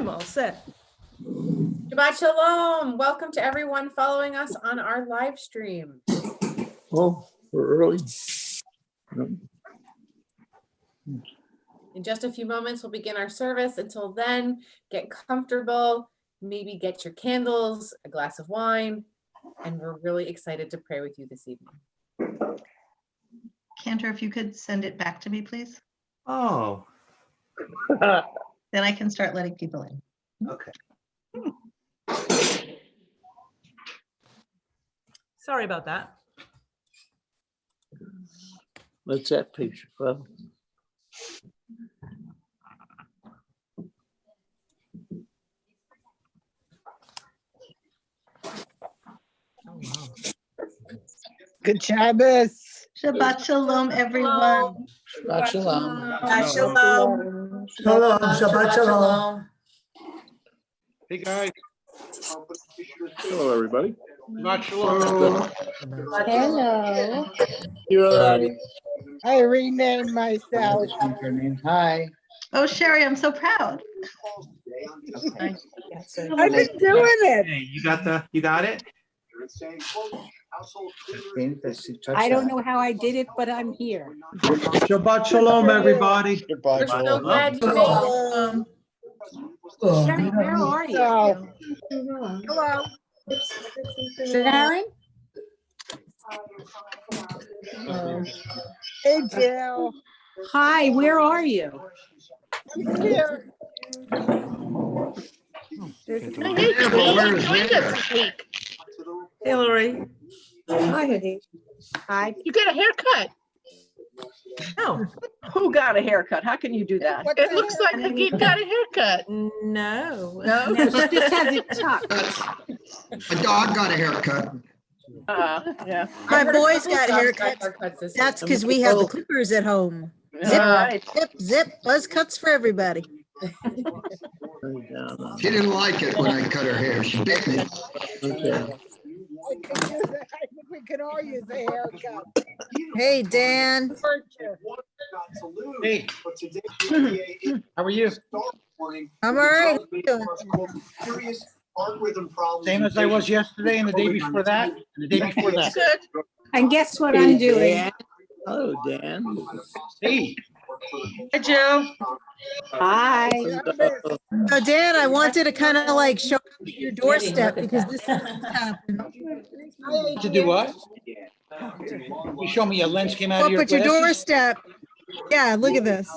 I'm all set. Shabbat Shalom. Welcome to everyone following us on our live stream. Oh, we're early. In just a few moments, we'll begin our service. Until then, get comfortable, maybe get your candles, a glass of wine, and we're really excited to pray with you this evening. Cantor, if you could send it back to me, please. Oh, Then I can start letting people in. okay. Sorry about that. What's that picture from? Oh, wow. Good Shabbos. Shabbat Shalom, everyone. Shabbat shalom. Shabbat shalom. Shalom, Shabbat Shalom. Hey guys, Hello, everybody. Shabbat Shalom. Hello. You're all right. I renamed myself. Hi. Oh, Sherry, I'm so proud. I've been doing it. Hey, you got it? I don't know how I did it, but I'm here. Shabbat Shalom, everybody. We're so glad you made it. Sharon, where are you? So, hello. Sharon? Hey, Jill. Hi, where are you? I'm here. Hey, Lori. Hi, honey. Hi. You get a haircut. No, Who got a haircut? How can you do that? What It the looks hell? like you got a haircut. no. No? No, she just has it tucked. My dog got a haircut. Yeah. My boys got haircuts. That's because we have the clippers at home. Zip, Right. zip, buzz cuts for everybody. She didn't like it when I cut her hair. She bit me. Okay. I think we could all use a haircut. Hey, Dan. Hey, how are you? I'm all right. Same as I was yesterday and the day before that, and the day before that. Good. And guess what I'm doing? Dan. Hello, Dan. Hey, Hi, Joe. Hi. So, Dan, I wanted to kind of like show up at your doorstep because this is what's happened. to do what? You show me your lens came out Up of your at your glasses? doorstep. Yeah, look at this.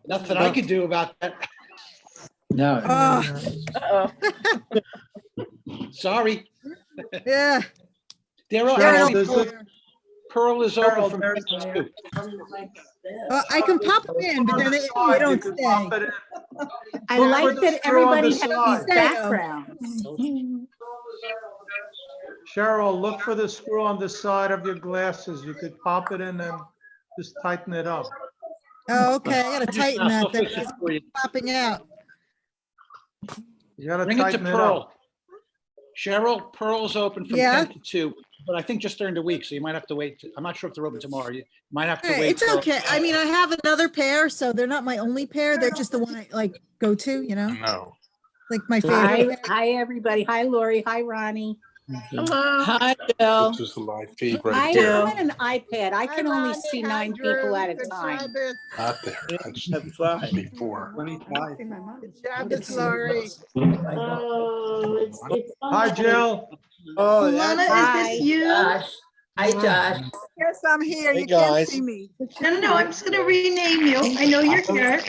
Nothing I could do about that. No. Oh, Uh-oh. Sorry. yeah. Daryl, Cheryl, Pearl is open from 10 to 2. I can pop them in, but then they don't stay. I like that everybody has these side. backgrounds. Cheryl, look for the screw on the side of your glasses. You could pop it in and just tighten it up. Oh, okay. I gotta tighten that. I'll Then fix it it's for you. popping out. You gotta Bring it to tighten it up. Pearl. Cheryl, Pearl's open from Yeah. 10 to 2, but I think just during the week, so you might have to wait. I'm not sure if they're open tomorrow. You might have to All right, wait. it's till- okay. I mean, I have another pair, so they're not my only pair. They're just the one I like go to, you know, No. like my Hi, favorite. hi, everybody. Hi, Lori. Hi, Ronnie. Hello. Hi, Bill. This is my favorite I'm day. on an iPad. I can Hi, only Ronnie. see Hi, 9 Drew. people at a Good time. Shabbos. Not there. That's Have fun. before. 25. Good Shabbos, Lori. Oh, it's Hi, Jill. Oh, Alana, that's is this you? Hi, Josh. Yes, I'm here. Hey, You can't guys. see me. No, I'm just gonna rename you. I know you're here.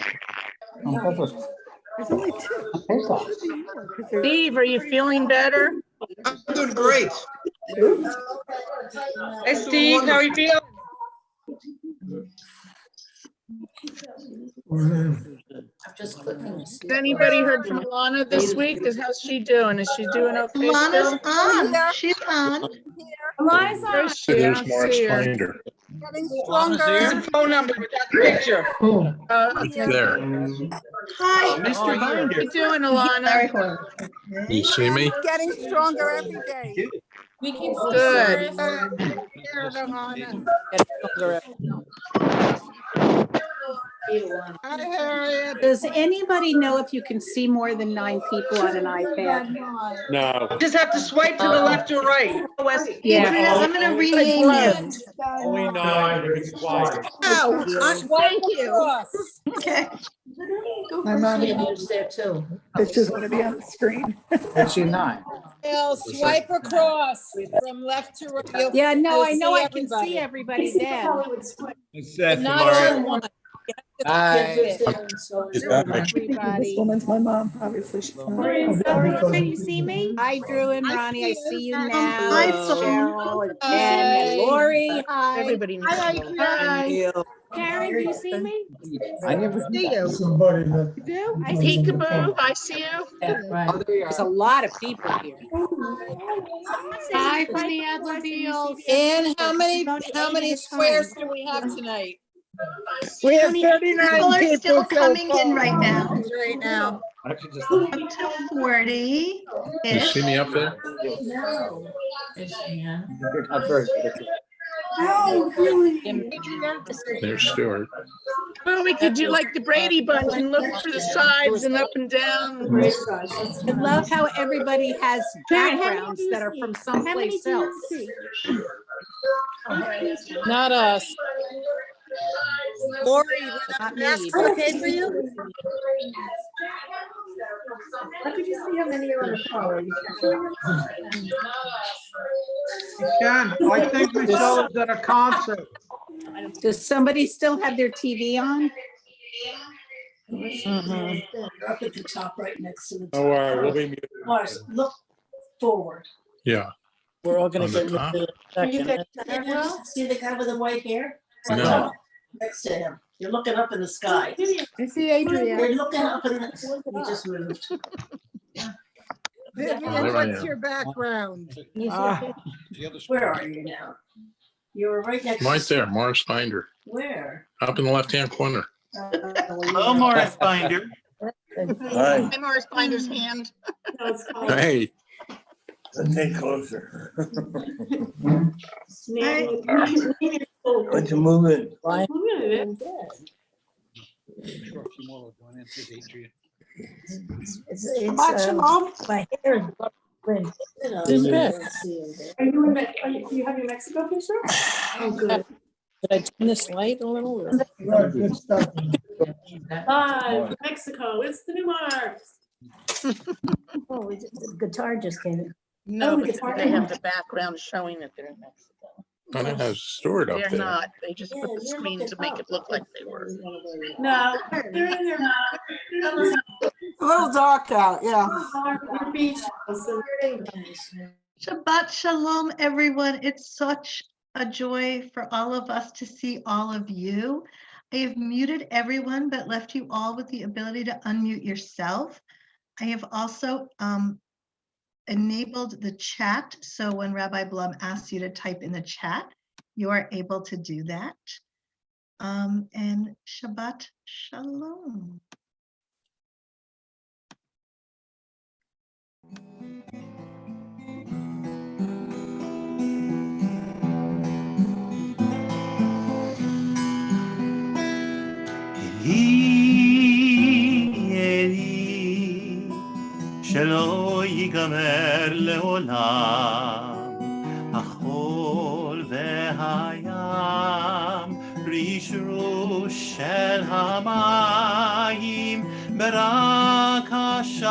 There's only two. Steve, are you feeling better? I'm doing great. Hey, Steve, how are you feeling? Has anybody heard from Alana this week? How's she doing? Is she doing okay Alana's still? on. She's on. Where is she? I There's don't Mark see her. Spinder. Getting Alana's stronger. here? Where's the phone number with that picture? There. Hi. Mr. How Binder. you doing, Alana? You see me? Getting stronger every day. We can see Good. Doris. Here, Alana. Hi, Harriet. Does anybody know if you can see more than 9 people on an iPad? No. Just have to swipe to the left or right. Yeah. Adrian, I'm gonna rename you. Only 9. Be quiet. Oh, thank you. Okay. My mom there too. Pictures want to be on the screen. That's your 9. Bill, swipe across from left to right. You'll- Yeah, no, you'll I know I can everybody. see everybody then. It's But not all in one. Hi. Is that my- Everybody. woman's my mom, obviously. She's Can you see me? Hi, Drew and Ronnie. I see you now. Hi, And Phil. Cheryl and Ken and Lori. Hi. Everybody needs Hi, to know. Adrian. Karen, do you see me? I never See you. Somebody that. You do? I see you. Peekaboo, I see you. There's a lot of people here. Bye for the automobiles. And how many squares do we have tonight? We have 39 People are people still so coming in far. right now. Right now. Up to 40. You see me up there? There's Stuart. Well, we could do like the Brady Bunch and look for the sides and up and down. I love how everybody has backgrounds that are from someplace else. Not us. Lori, Not me that's either. okay for you? Ken, I think Michelle is at a concert. Does somebody still have their TV on? Up at the top, right next to the. Don't worry, we'll be muted. Mars, look forward. Yeah. We're all gonna On the get top? muted in a second. See the guy with the white hair? No. Next to him. You're looking up in the sky. I see Adrian. You're looking up in the, he just moved. Vivian, There I what's am. your background? The other Where are you now? You were right next. Right there, Morris Binder, Where? up in the left-hand corner. Hello, Morris Binder. Hi. Hi, Morris Binder's hand. Hey. Stay closer. Hi. What you moving? I'm sure a few more will join in. Here's Adrian. My hair is blowing. Are you in, do you have your Mexico picture? Oh, good. Did I turn this light a little? or- Good stuff. Live from Mexico, it's the new Marks. Oh, the guitar just came in. No, Oh, because guitar they have man. the background showing that they're in Mexico. And it has Stuart up They're there. not. They just put the screen to make it look like they were. No, they're in there. A little dark out, yeah. Shabbat shalom, everyone. It's such a joy for all of us to see all of you. I have muted everyone, but left you all with the ability to unmute yourself. I have also enabled the chat. So when Rabbi Blum asks you to type in the chat, you are able to do that. And Shabbat shalom. אלי, שלא ייגמר לעולם, החול והים, ריש של המים, ברק השמיים,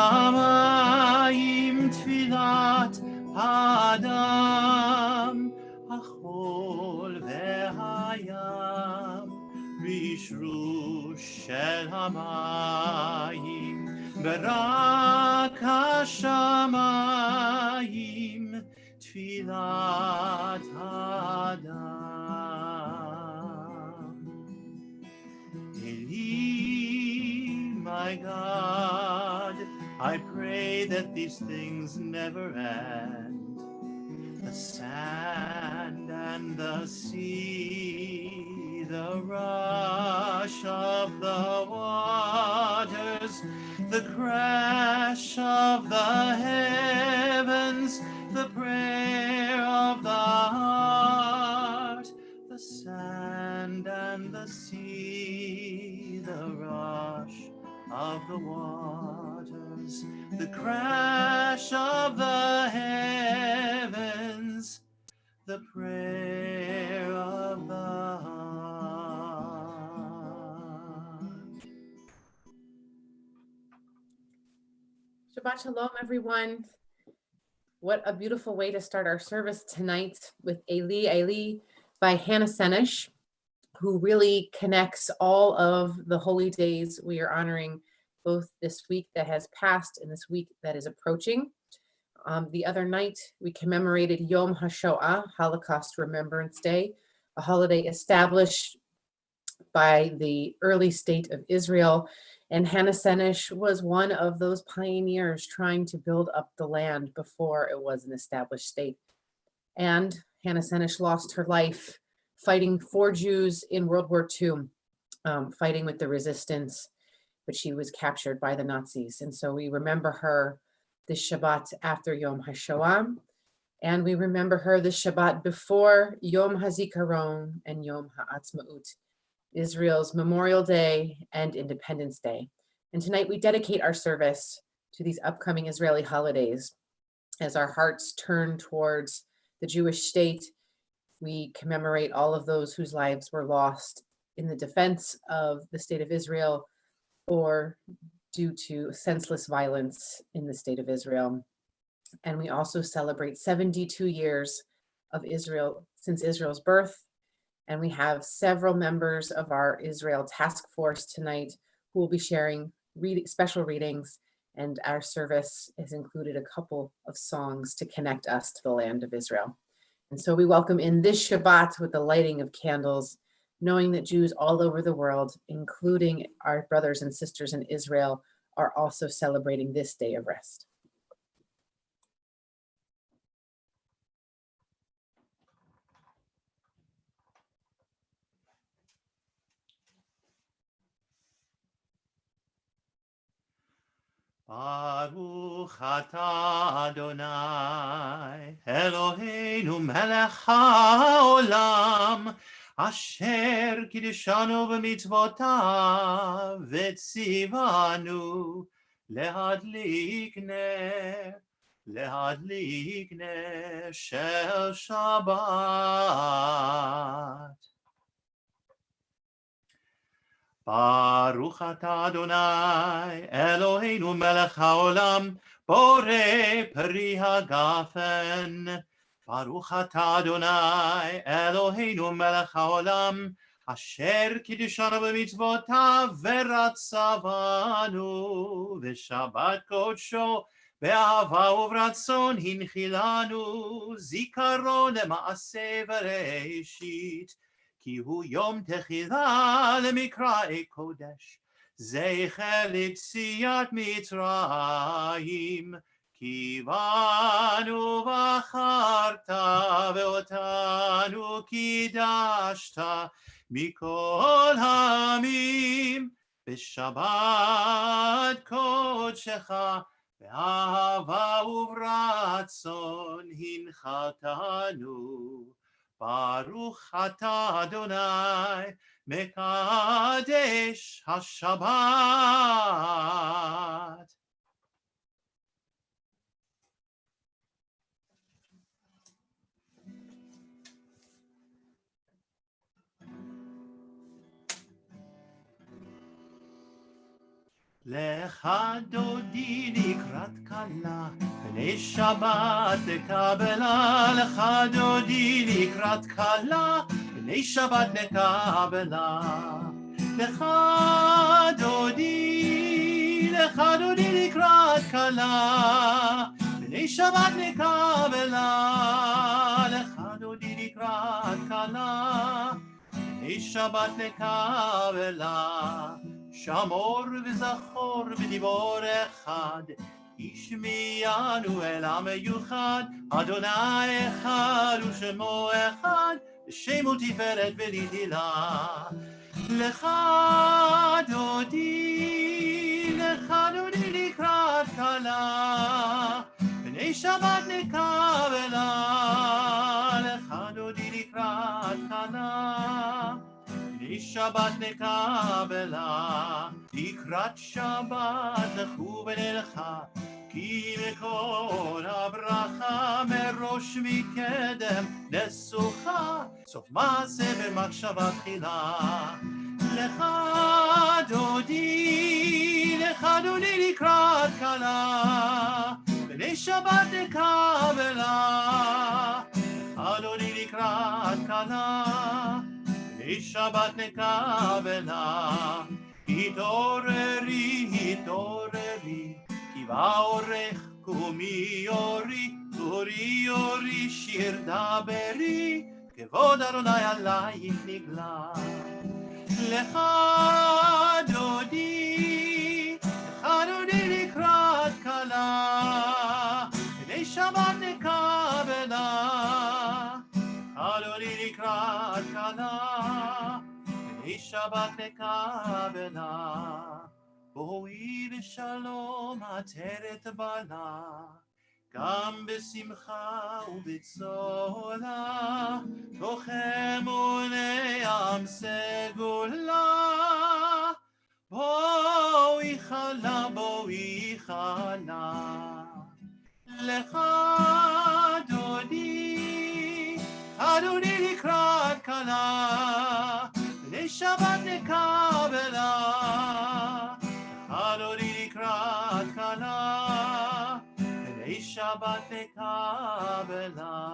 תפילת האדם, החול והים, ריש של המים, ברק השמיים, תפילת האדם. Eli, my God, I pray that these things never end. The sand and the sea, the rush of the waters, the crash of the heavens, the prayer of the heart, the sand and the sea, the rush of the waters, the crash of the heavens, the prayer of the heart. Shabbat Shalom, everyone. What a beautiful way to start our service tonight with Eli, Eli by Hannah Senesh, who really connects all of the holy days we are honoring, both this week that has passed and this week that is approaching. The other night, we commemorated Yom HaShoah, Holocaust Remembrance Day, a holiday established by the early state of Israel. And Hannah Senesh was one of those pioneers trying to build up the land before it was an established state. And Hannah Senesh lost her life fighting for Jews in World War II, fighting with the resistance, but she was captured by the Nazis. And so we remember her this Shabbat after Yom HaShoah, and we remember her this Shabbat before Yom HaZikaron and Yom HaAtzmaut, Israel's Memorial Day and Independence Day. And tonight we dedicate our service to these upcoming Israeli holidays. As our hearts turn towards the Jewish state, we commemorate all of those whose lives were lost in the defense of the state of Israel or due to senseless violence in the state of Israel. And we also celebrate 72 years of Israel since Israel's birth. And we have several members of our Israel task force tonight who will be sharing special readings, and our service has included a couple of songs to connect us to the land of Israel. And so we welcome in this Shabbat with the lighting of candles, knowing that Jews all over the world, including our brothers and sisters in Israel, are also celebrating this day of rest. Baruch atah Adonai, Eloheinu melech haolam, asher kiddushanu b'mitzvotav, v'tzivanu lehadlik ner shel Shabbat. Baruch atah Adonai, Eloheinu melech haolam, borei peri hagafen. Baruch atah Adonai, Eloheinu melech haolam, asher kiddushanu b'mitzvotav v'ratzavanu, v'shabbat kodsho, be'ahava uvratzon hinchilanu, zikaron lema'aseh v'reishit. Ki hu yom techila lemikra kodesh, zecher litziat Mitzrayim, ki banu v'acharta ve'otanu kidashta mikol hamim, b'shabbat kodshecha be'ahava uvratzon hinchatanu. Baruch atah Adonai, mekadesh haShabbat. Lecha dodi likrat kala, b'nei Shabbat nekabela. Lecha dodi likrat kala, b'nei Shabbat nekabela. Lecha dodi likrat kala, b'nei Shabbat nekabela. Lecha dodi likrat kala, b'nei Shabbat nekabela. Shamor v'zachor v'dibor echad, Ishmiyanu el ha'meyuchad, Adonai echad u'shemo echad, Shemu tiferet v'litila. Lecha dodi likrat kala, b'nei Shabbat nekabela. Lecha dodi likrat kala, שבת נקבלה, לקראת שבת לכו ונלכה, כי מכל הברכה מראש מקדם נסוכה, סוף מעשה במחשבה תחילה. לך דודי לקראת כלה, בני שבת נקבלה. אדוני לקראת כלה, בני שבת נקבלה. התעוררי, התעוררי, כי בא אורך קומי אורי, אורי אורי שיר דברי, כבוד אדוני עלייך נגלה. לך דודי לקראת כלה, בני שבת נקבלה. אדוני לקראת כלה, בני שבת נקבלה. בואי בשלום עטרת בלה, גם בשמחה ובצולה, תוך אמוני עם סגולה. בואי חלה, בואי חלה. לך דודי, אדוני לקראת כלה, בני שבת נקבלה. אדוני לקראת כלה, בני שבת נקבלה.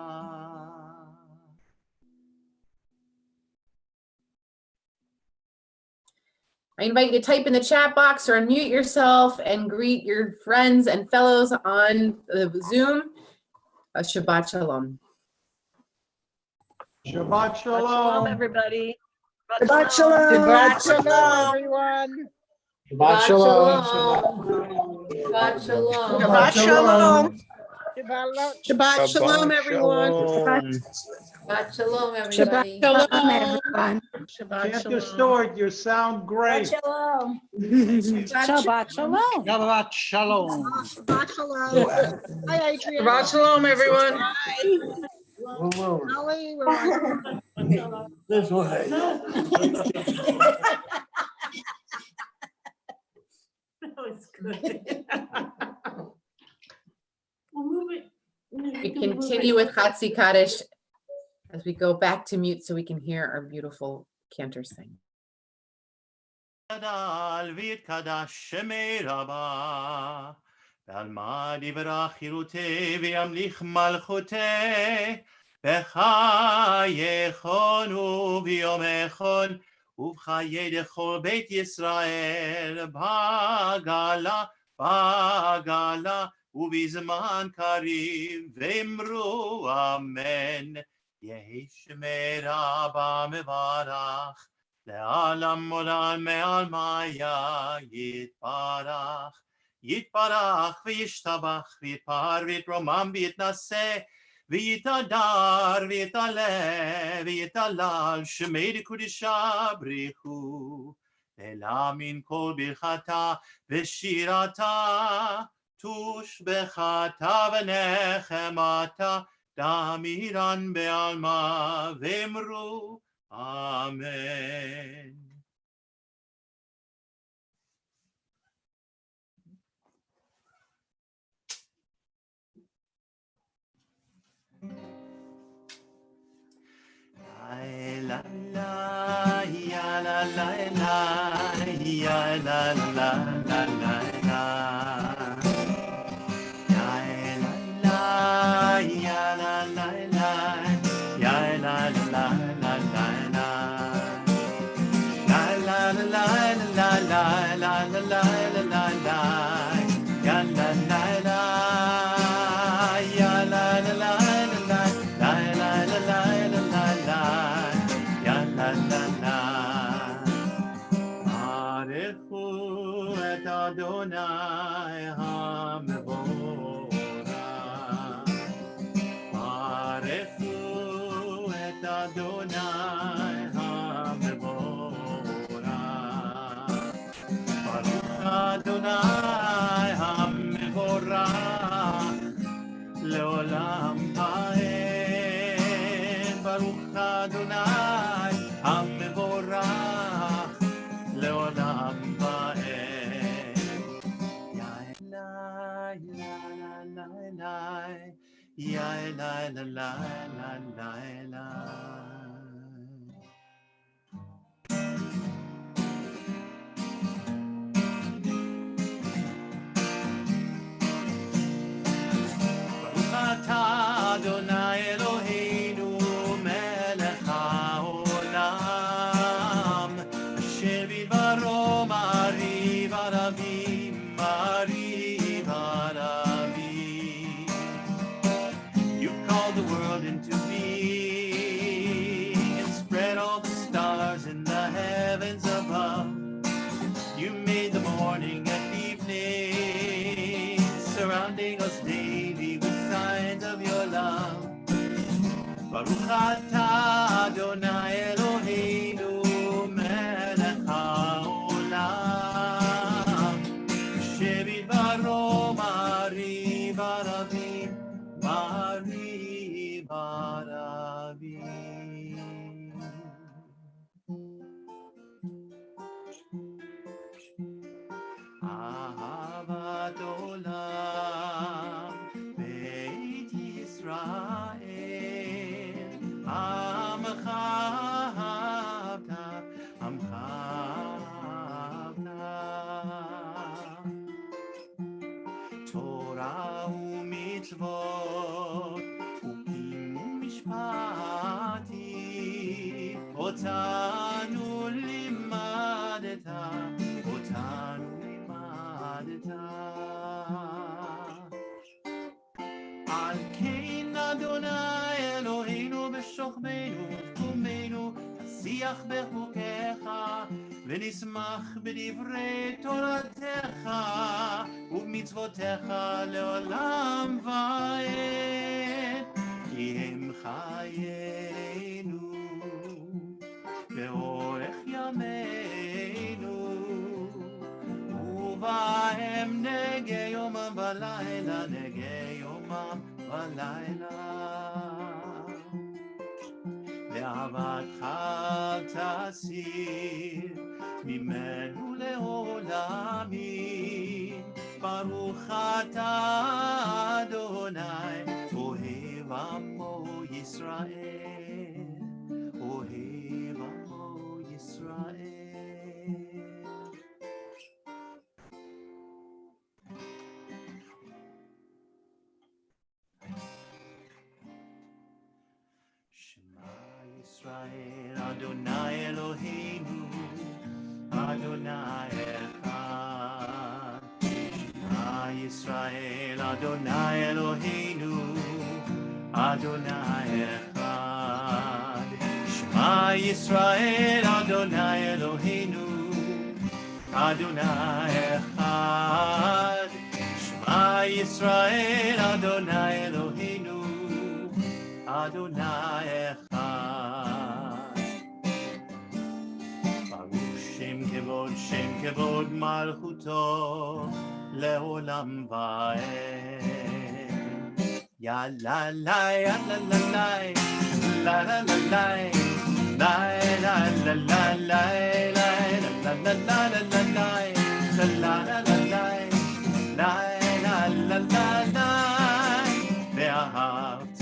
I invite you to type in the chat box or unmute yourself and greet your friends and fellows on the Zoom. Shabbat Shalom. Shabbat shalom. everybody. Shabbat shalom. Shabbat shalom, everyone. Shabbat shalom. Shabbat shalom. Shabbat shalom. Shabbat shalom, everyone. Shabbat shalom, Shabbat everybody. shalom, everyone. Chant your sword, you sound great. Shabbat shalom. Shabbat shalom. Shabbat shalom. Hi, Adrian. Shabbat shalom, everyone. Holly, we're on. This way. That was good. We continue with Chatzi Kaddish as we go back to mute so we can hear our beautiful cantor sing. גדל ויתקדש שמי רבה, ועל מה דברה חירותי וימליך מלכותי, בחייכון וביומכון ובחיי דכל בית ישראל, בגלה בגלה ובזמן קריב, ואמרו אמן. יהי שמי רבה מברך, לעולם עולם מעלמיה יתברך. יתברך וישתבח ויתפאר ויתרומם ויתנשא ויתהדר ויתעלה ויתהלל שמי דקודשה בריחו. ולהאמין כל ברכתה ושירתה, תושבחתה ונחמתה, דמירן בעלמה ואמרו אמן. La la ya la la la ya la la la la la ya la ya la la la ya la la la la la la la la la la la la la la la ya la la la ya la la la Adonai HaMevorach, Barechu et Adonai HaMevorach, Baruch Adonai HaMevorach, Leolam Vaed, Baruch Adonai HaMevorach, ברוך אתה אדוני אלוהינו מלך העולם אשר בדברו מעריב ערבים מעריב ערבים. You called the world into being and spread all the stars in the heavens above. You made the morning and evening, surrounding us daily with signs of your love. Baruch atah Adonai Eloheinu melech haolam asher bidbaro ma'ariv arabim ma'ariv arabim. Ahavat olam Beit Yisrael Amcha ahavta Amcha ahavta Torah u'mitzvot Ukim u'mishpatim Otanu limadeta Otanu על כן אדוני אלוהינו בשוכבנו ובקומנו נשיח בחוקיך ונשמח בדברי תורתך ובמצוותיך לעולם ועד כי הם חיינו באורך ימינו ובהם נגע יומם ולילה, נגע יומם ולילה. לאהבתך תסיר ממנו לעולמים. ברוך אתה אדוני, אוהב עמו ישראל, אוהב עמו ישראל. Israel, Adonai Eloheinu, Adonai Echad. Shema Yisrael, Adonai Eloheinu, Adonai Echad. Shema Yisrael, Adonai Eloheinu, Adonai Echad. Shema Yisrael, Adonai Eloheinu, Adonai Echad. שם כבוד מלכותו לעולם ועד. יאללה לי יאללה לי יאללה לי ואהבת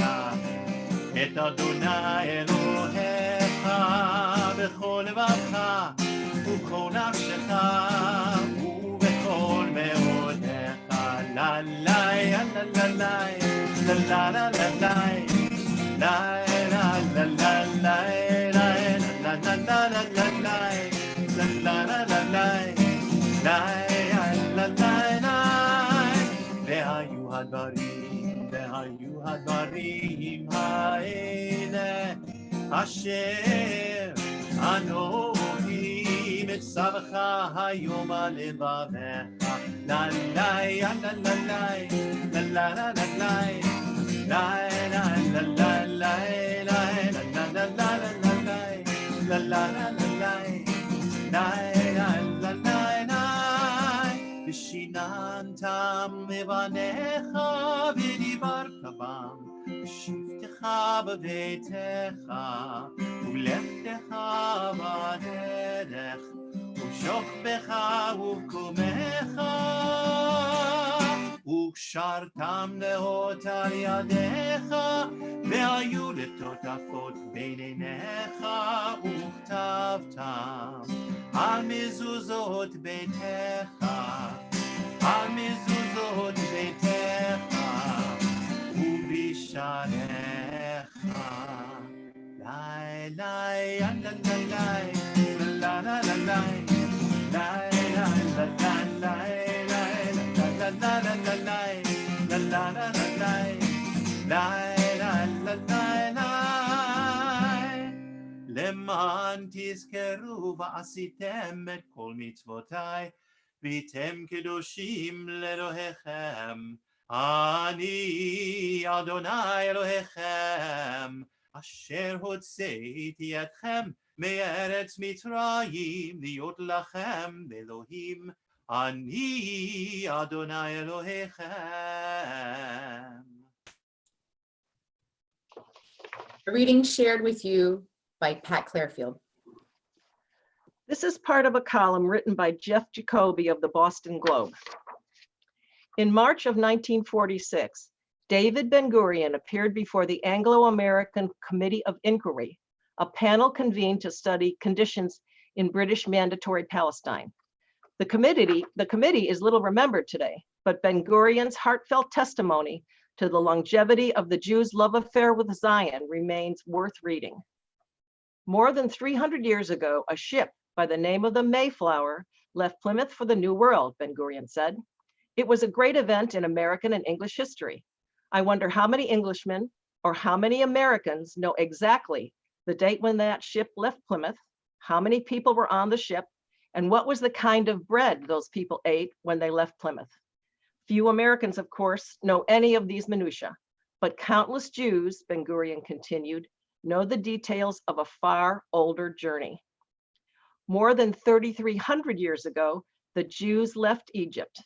את אדוני אלוהיך בכל לבבך ובכל נפשך ובכל מאודיך. לה לה לה לה לה לה לה לה לה והיו הדברים האלה אשר אנוכי מצווך היום על לבבך. לה לה לה לה לה לה לה לה ושיננתם מבניך ודיברת בם בשבתך בביתך ובלכתך בדרך ובשוכבך ובקומך וקשרתם לאות על ידיך, והיו לטוטפות בין עיניך, וכתבתם על מזוזות ביתך, על מזוזות ביתך ובשעריך. לי לי לה לה לה לה לה לה למען תזכרו ועשיתם את כל מצוותיי, והייתם קדושים לאלוהיכם. אני אדוני אלוהיכם, אשר הוצאתי אתכם מארץ מצרים, להיות לכם אלוהים. אני אדוני אלוהיכם. A reading shared with you by Pat Clarefield. This is part of a column written by Jeff Jacoby of the Boston Globe. In March of 1946, David Ben-Gurion appeared before the Anglo-American Committee of Inquiry, a panel convened to study conditions in British Mandatory Palestine. The committee is little remembered today, but Ben-Gurion's heartfelt testimony to the longevity of the Jews' love affair with Zion remains worth reading. More than 300 years ago, a ship by the name of the Mayflower left Plymouth for the New World, Ben-Gurion said. It was a great event in American and English history. I wonder how many Englishmen or how many Americans know exactly the date when that ship left Plymouth, how many people were on the ship, and what was the kind of bread those people ate when they left Plymouth. Few Americans, of course, know any of these minutiae, but countless Jews, Ben-Gurion continued, know the details of a far older journey. More than 3,300 years ago, the Jews left Egypt.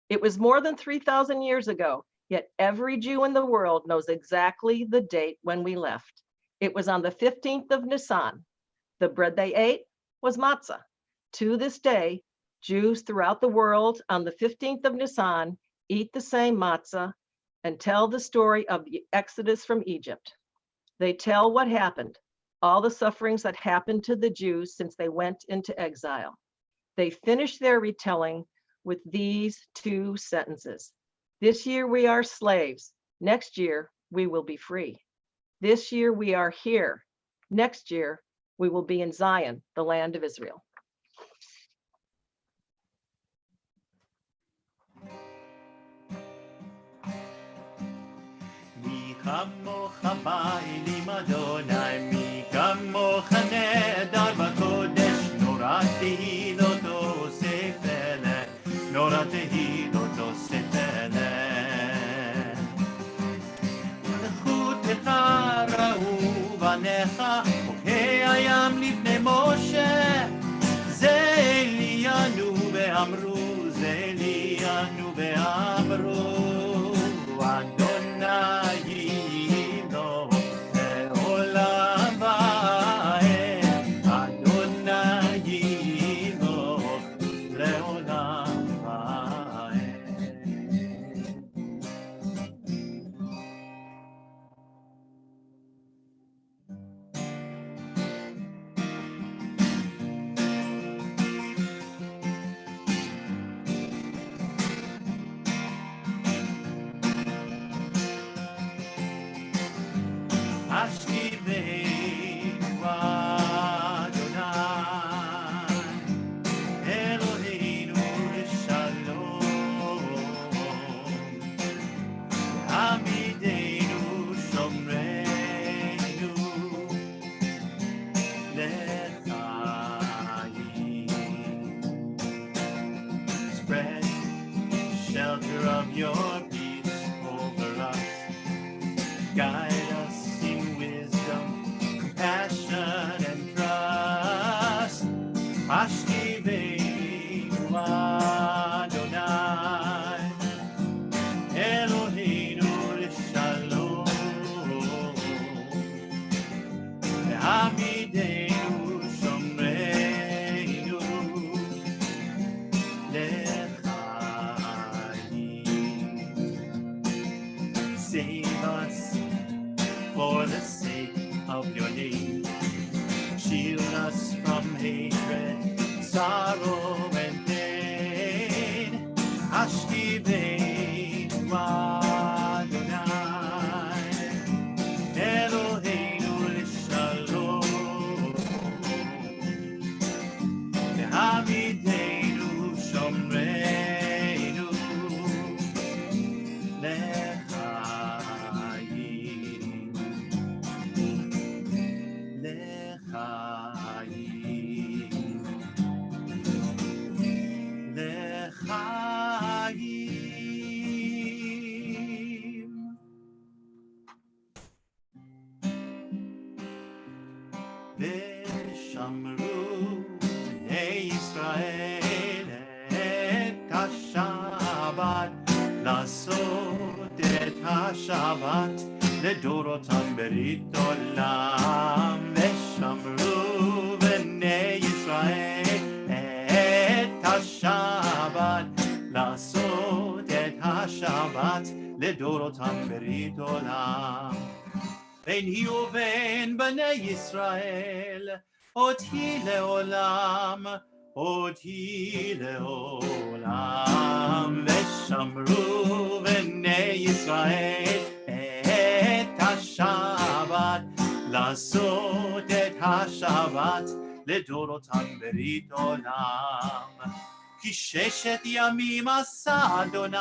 It was more than 3,000 years ago, yet every Jew in the world knows exactly the date when we left. It was on the 15th of Nisan. The bread they ate was matzah. To this day, Jews throughout the world on the 15th of Nisan eat the same matzah and tell the story of the Exodus from Egypt. They tell what happened, all the sufferings that happened to the Jews since they went into exile. They finish their retelling with these two sentences. This year we are slaves. Next year we will be free. This year we are here. Next year we will be in Zion, the land of Israel. מי כמוך באלים אדוני, מי כמוך נהדר בקודש, נורא תהיל אותו ספלה, נורא תהיל אותו ספלה. מלכותך ראו בניך, חוקי הים לפני משה, זה עליינו ואמרו, זה עליינו ואמרו, us for the sake of your name. Shield us from hatred, sorrow, and pain. Hashkiveinu Adonai, Eloheinu l'shalom, ve'amidenu shomreinu l'chaim, l'chaim, l'chaim. ושמרו בני ישראל את השבת, לעשות את השבת לדורותם ברית עולם. ושמרו בני ישראל את השבת, לעשות את השבת לדורותם ברית עולם. ביני ובין בני ישראל, אותי לעולם, אותי לעולם. ושמרו בני ישראל את השבת, לעשות את השבת לדורותם ברית עולם. כי 6 ימים עשה אדוני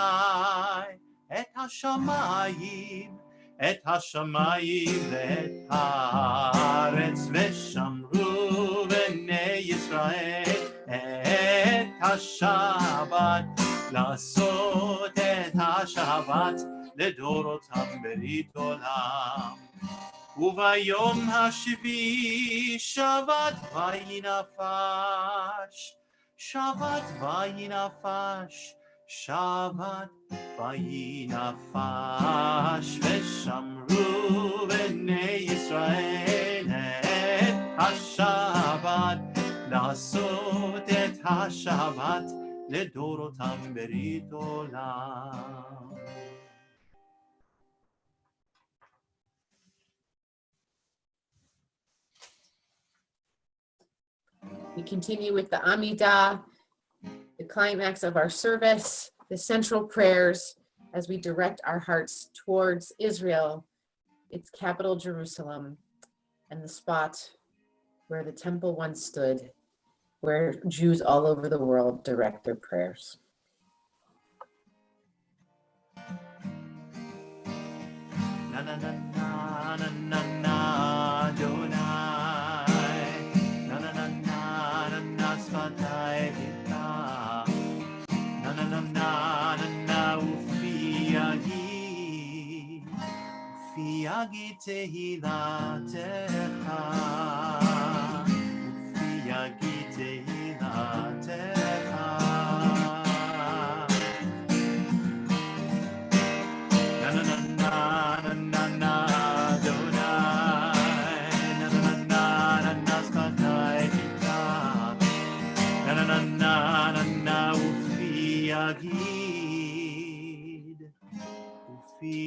את השמיים, את השמיים ואת הארץ. ושמרו בני ישראל את השבת, לעשות את השבת לדורותם ברית עולם. וביום השביעי שבת וינפש, שבת וינפש, שבת וינפש. ושמרו בני ישראל את השבת, לעשות את השבת לדורותם ברית עולם. We continue with the Amidah, the climax of our service, the central prayers as we direct our hearts towards Israel, its capital Jerusalem, and the spot where the temple once stood, where Jews all over the world direct their prayers. Na na na na na na na Adonai, na na na na na na sfatai vita, na na na na na na ufi yagi tehilatecha, ufi yagi tehilatecha. Na na na na na na na Adonai, na na na na na na sfatai vita, na na na na na na ufi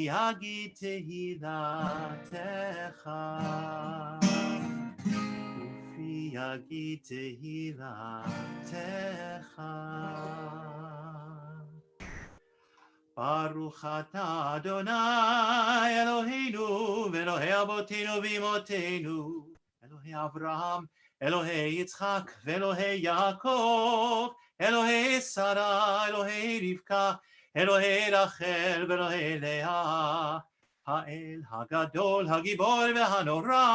yagid tehilatecha, ufi yagid tehilatecha. Baruch atah Adonai Eloheinu v'Elohei Avotenu v'Imotenu, Elohei Avraham, Elohei Yitzchak v'Elohei Yaakov, Elohei Sarah, Elohei Rivka, Elohei Rachel v'Elohei Leah, Ha'el Hagadol Hagibor v'Hanora,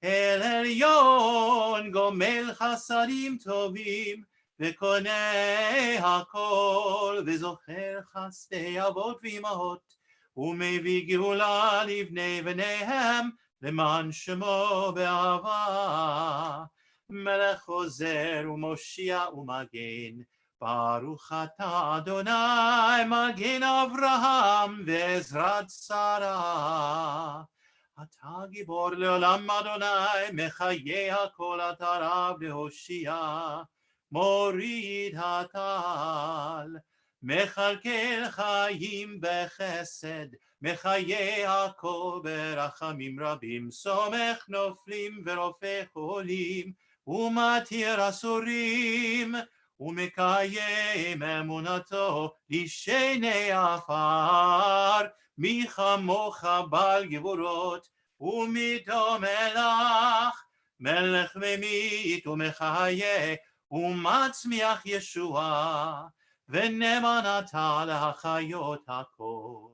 El Elyon Gomel Chasadim Tovim, וקונה הכל, וזוכר חסדי אבות ואמהות, ומביא גאולה לבני בניהם, למען שמו באהבה. מלך עוזר ומושיע ומגן, ברוך אתה אדוני, מגן אברהם ועזרת שרה. אתה גיבור לעולם אדוני, מחיה הכל אתה רב להושיע. מוריד הטל, מכלכל חיים בחסד, מחיי הכל ברחמים רבים, סומך נופלים ורופא חולים, ומתיר אסורים, ומקיים אמונתו לשני עפר, מי כמוך בעל גבורות, ומדומה לך, מלך ממית ומחיה, ומצמיח ישועה, ונאמן אתה להחיות הכל.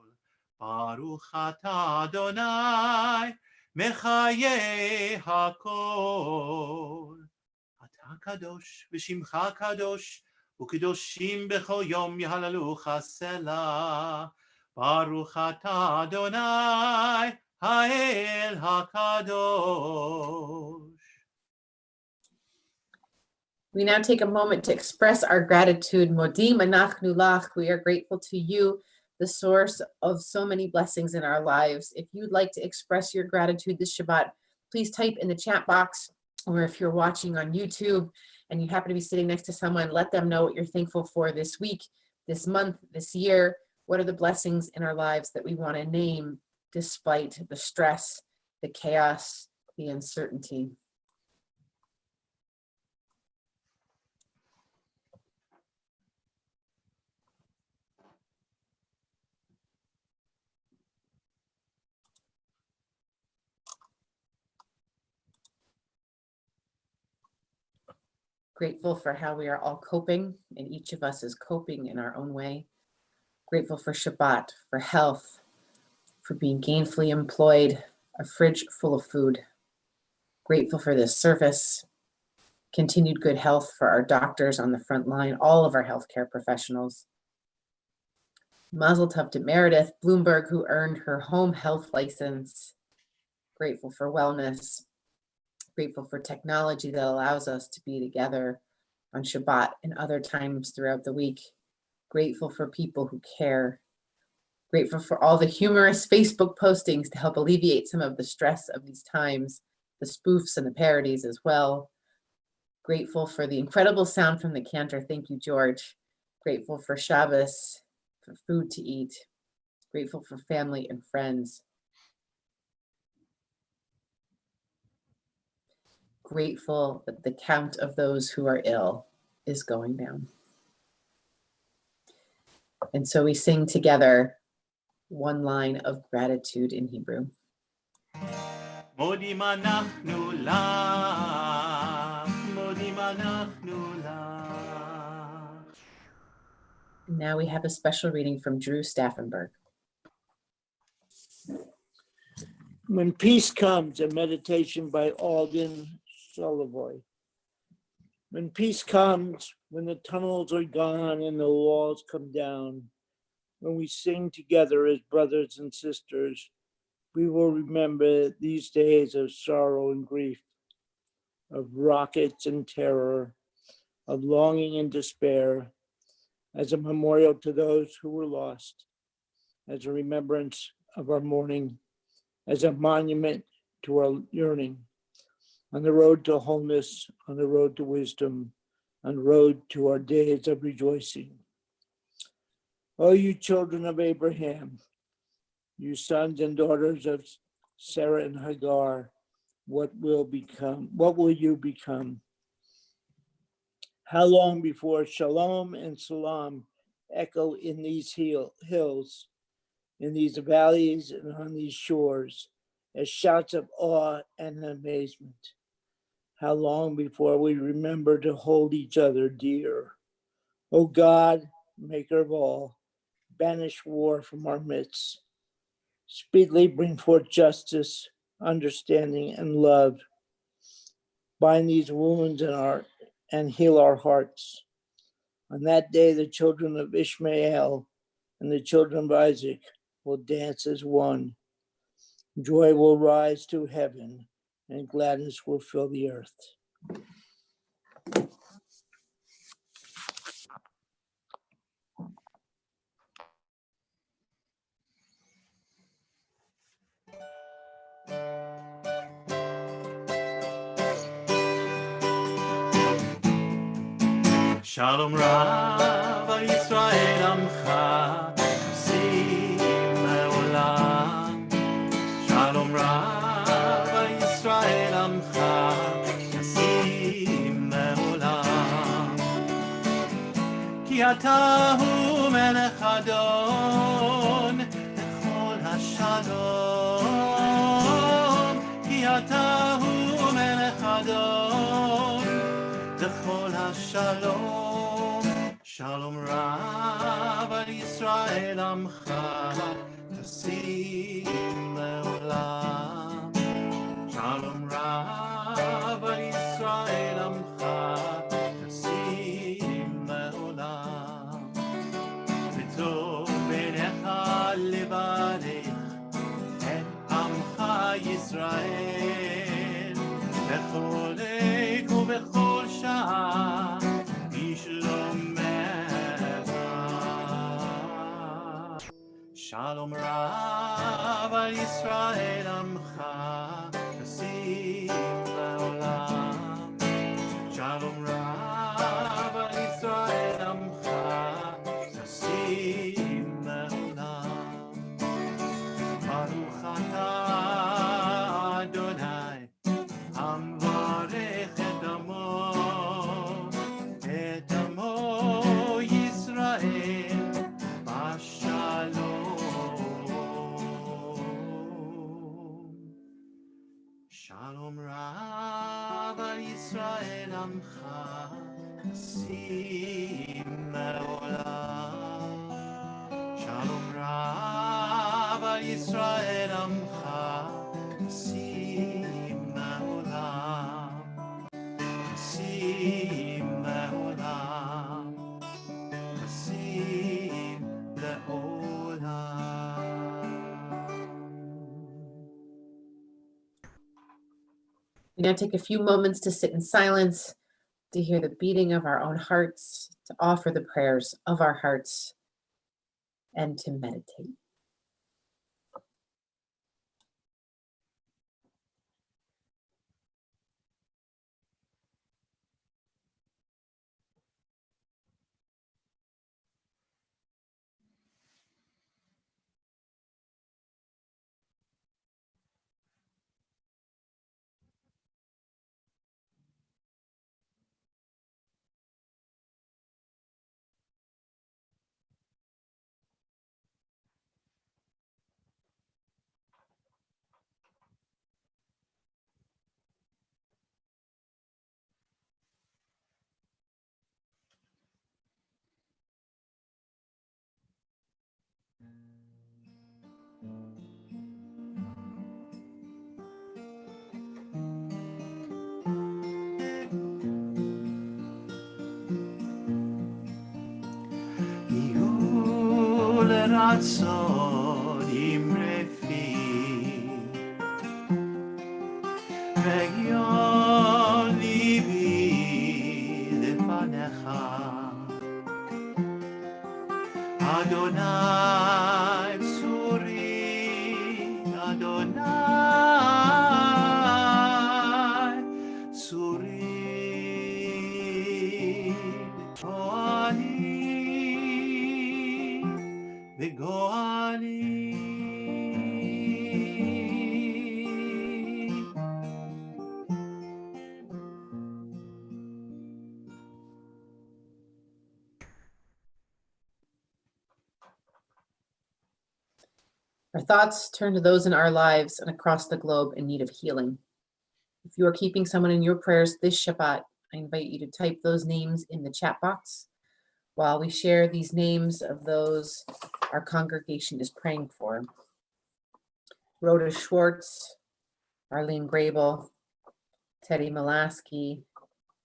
ברוך אתה אדוני, מחיי הכל. אתה קדוש ושמך קדוש, וקדושים בכל יום יהללוך סלה. ברוך אתה אדוני, האל הקדוש. We now take a moment to express our gratitude. Modim anachnu lach. We are grateful to you, the source of so many blessings in our lives. If you'd like to express your gratitude this Shabbat, please type in the chat box, or if you're watching on YouTube and you happen to be sitting next to someone, let them know what you're thankful for this week, this month, this year. What are the blessings in our lives that we want to name despite the stress, the chaos, the uncertainty? Grateful for how we are all coping, and each of us is coping in our own way. Grateful for Shabbat, for health, for being gainfully employed, a fridge full of food. Grateful for this service, continued good health for our doctors on the front line, all of our healthcare professionals. Mazel tov to Meredith Bloomberg, who earned her home health license. Grateful for wellness. Grateful for technology that allows us to be together on Shabbat and other times throughout the week. Grateful for people who care. Grateful for all the humorous Facebook postings to help alleviate some of the stress of these times, the spoofs and the parodies as well. Grateful for the incredible sound from the cantor. Thank you, George. Grateful for Shabbos, for food to eat. Grateful for family and friends. Grateful that the count of those who are ill is going down. And so we sing together one line of gratitude in Hebrew. Modim anachnu lach, modim anachnu lach. And now we have a special reading from Drew Staffenberg. When Peace Comes, a meditation by Alden Sullivan. When peace comes, when the tunnels are gone and the walls come down, when we sing together as brothers and sisters, we will remember these days of sorrow and grief, of rockets and terror, of longing and despair, as a memorial to those who were lost, as a remembrance of our mourning, as a monument to our yearning, on the road to wholeness, on the road to wisdom, on the road to our days of rejoicing. O you children of Abraham, you sons and daughters of Sarah and Hagar, what will you become? How long before shalom and salam echo in these hills, in these valleys and on these shores, as shouts of awe and amazement? How long before we remember to hold each other dear? O God, maker of all, banish war from our midst. Speedily bring forth justice, understanding, and love. Bind these wounds and heal our hearts. On that day, the children of Ishmael and the children of Isaac will dance as one. Joy will rise to heaven, and gladness will fill the earth. Shalom Rav ישראל עמך שים לעולם. שלום רב על ישראל עמך שים לעולם. כי אתה הוא מלך אדון לכל השלום. כי אתה הוא מלך אדון לכל השלום. שלום רב על ישראל עמך תשים לעולם. שלום רב על ישראל עמך תשים לעולם. וטוב בעיניך לברך את עמך ישראל בכל עת ובכל שעה בשלומך. שלום רב על ישראל עמך תשים לעולם. שלום רב על ישראל עמך תשים לעולם. ברוך אתה אדוני המברך את עמו ישראל בשלום. שלום רב על ישראל עמך שים לעולם. שלום רב על ישראל עמך שים לעולם. שים לעולם. שים לעולם. We now take a few moments to sit in silence, to hear the beating of our own hearts, to offer the prayers of our hearts, and to meditate. רצון עם רפי ויון ליבי לפניך אדוני צורי אדוני צורי וגואלי Our thoughts turn to those in our lives and across the globe in need of healing. If you are keeping someone in your prayers this Shabbat, I invite you to type those names in the chat box while we share these names of those our congregation is praying for. Rhoda Schwartz, Arlene Grable, Teddy Molaski,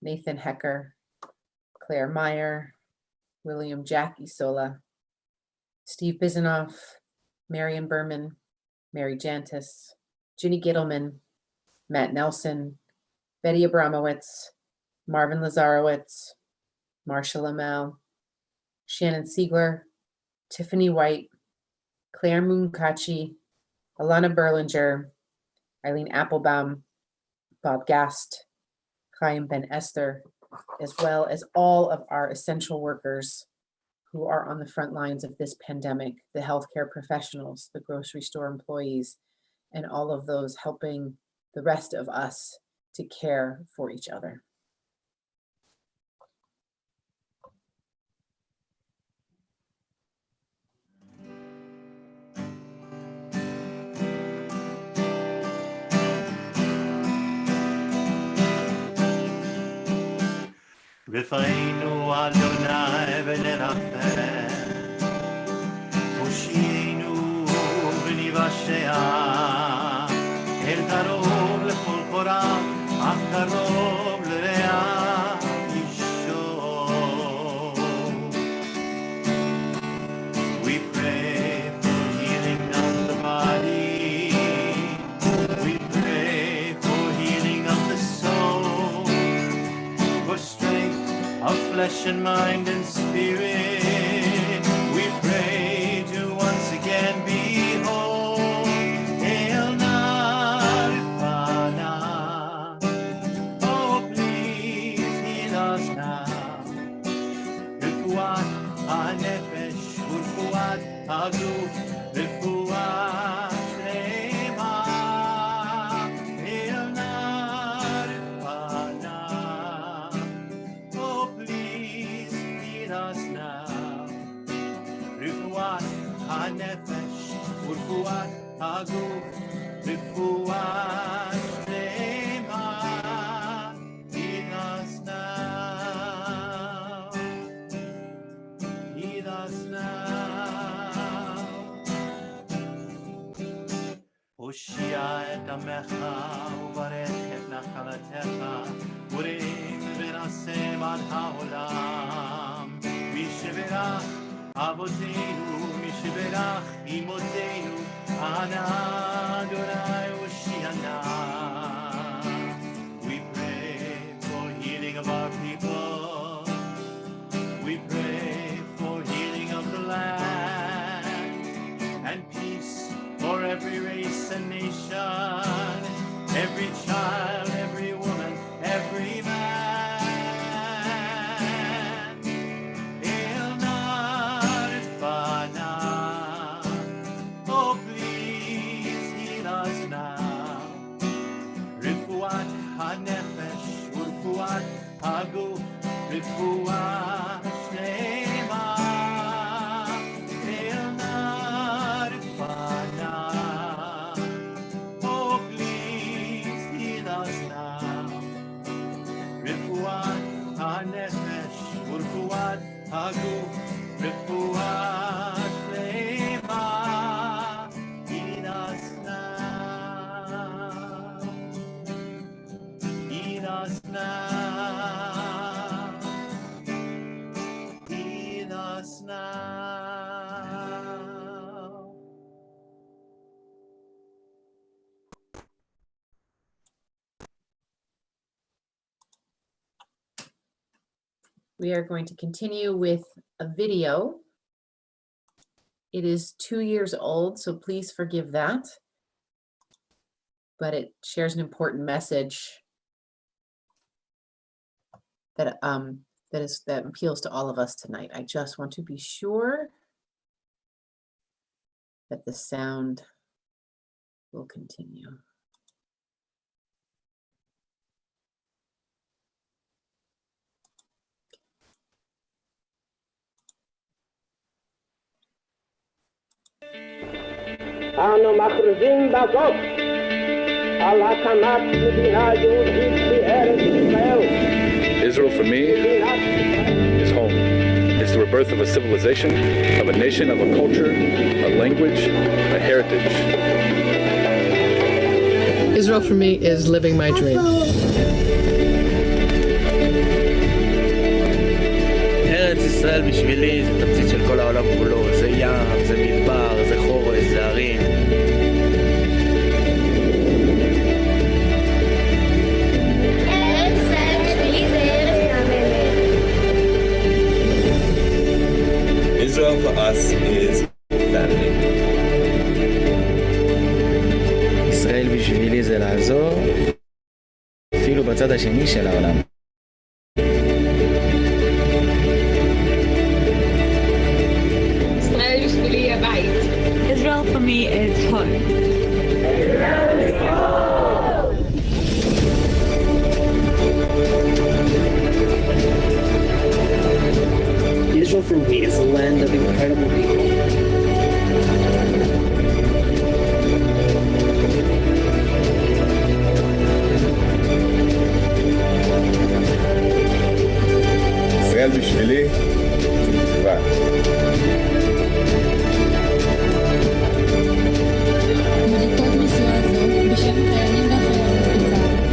Nathan Hecker, Claire Meyer, William Jackie Sola, Steve Bizanoff, Marion Berman, Mary Jantis, Ginny Gittleman, Matt Nelson, Betty Abramowitz, Marvin Lazarowitz, Marsha Lamel, Shannon Siegler, Tiffany White, Claire Munkachi, Alana Berlinger, Eileen Applebaum, Bob Gast, Chaim Ben Esther, as well as all of our essential workers who are on the front lines of this pandemic, the healthcare professionals, the grocery store employees, and all of those helping the rest of us to care for each other. רפאנו אדוני ונרפא, הושיענו וניוושע, אל קרוב לכל קורה, אך קרוב לרע אישו. We pray for healing of the body, we pray for healing of the soul, for strength of flesh and mind and spirit. We pray to once again be whole. El Narfana. Oh, please heal us now. Refuat HaNefesh, Refuat HaGuf, Refuat Shlema. El Narfana. Oh, please heal us now. Refuat HaNefesh, Refuat HaGuf, Refuat Shlema. Heal us now. Heal us now. הושיע את עמך וברך את נחלתך, וראה ונשם עד העולם. מי שברך אבותינו, מי שברך אמותינו, אנא אדוני הושיענה. We pray for healing of our people. We pray for healing of the land and peace for every race and nation, every child, every woman, every man. El Narfana. Oh, please heal us now. Refuat HaNefesh, Refuat HaGuf, Refuat Shlema. El Narfana. Oh, please heal us now. Refuat HaNefesh, Refuat HaGuf, Refuat Shlema. Heal us now. Heal us now. Heal us now. We are going to continue with a video. It is 2 years old, so please forgive that. But it shares an important message that that appeals to all of us tonight. I just want to be sure that the sound will continue. אנו מכריזים בזאת על הקמת מדינה יהודית בארץ ישראל. Israel for me is home. It's the rebirth of a civilization, of a nation, of a culture, a language, a heritage. Israel for me is living my dream. ארץ ישראל בשבילי זה תמצית של כל העולם כולו. זה ים, זה מדבר, זה חורש, זה הרים. ארץ ישראל בשבילי זה ארץ מהממת. Israel for us is family. ישראל בשבילי זה לעזור, אפילו בצד השני של העולם. for me is home. Israel for me is a land of incredible people. ישראל בשבילי, תקווה. מדיקות משואה זו בשם החיילים והחיילות בצה"ל.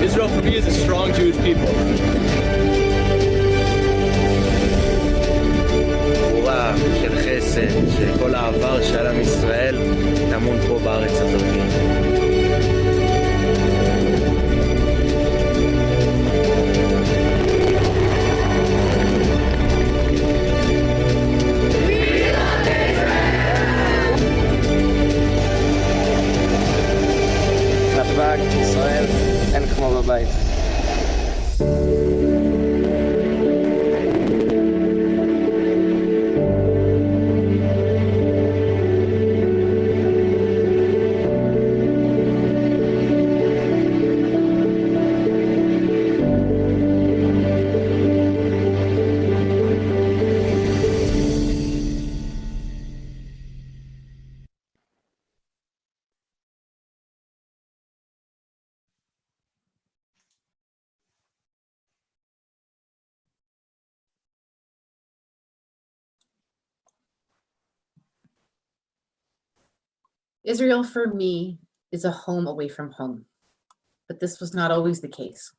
Israel for me is a strong Jewish people. גבורה של חסד, שכל העבר של עם ישראל טמון פה בארץ הזאת. נתב"ג, ישראל, אין כמו בבית. Israel for me is a home away from home, but this was not always the case.